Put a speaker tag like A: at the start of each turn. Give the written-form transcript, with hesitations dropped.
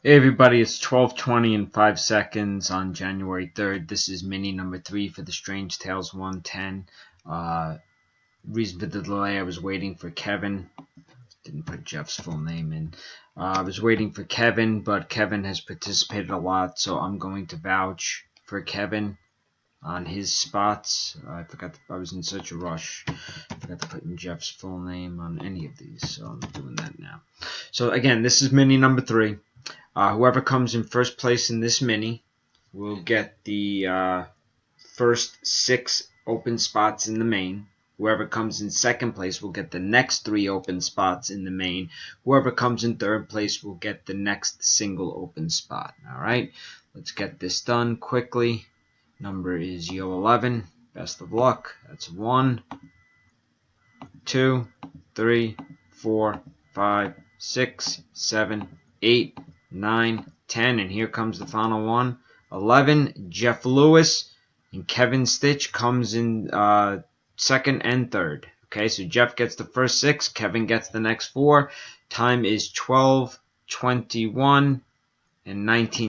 A: Hey everybody, it's 12:20 and 5 seconds on January 3rd. This is mini number 3 for the Strange Tales 110. Reason for the delay, I was waiting for Kevin. Didn't put Jeff's full name in. I was waiting for Kevin, but Kevin has participated a lot, so I'm going to vouch for Kevin on his spots. I forgot I was in such a rush. I forgot to put in Jeff's full name on any of these, so I'm doing that now. So again, this is mini number 3. Whoever comes in first place in this mini will get the first 6 open spots in the main. Whoever comes in second place will get the next 3 open spots in the main. Whoever comes in third place will get the next single open spot. Alright, let's get this done quickly. Number is Yo 11. Best of luck. That's 1, 2, 3, 4, 5, 6, 7, 8, 9, 10, and here comes the final one. 11, Jeff Lewis, and Kevin Stitch comes in second and third. Okay, so Jeff gets the first 6, Kevin gets the next 4. Time is 12:21 and 19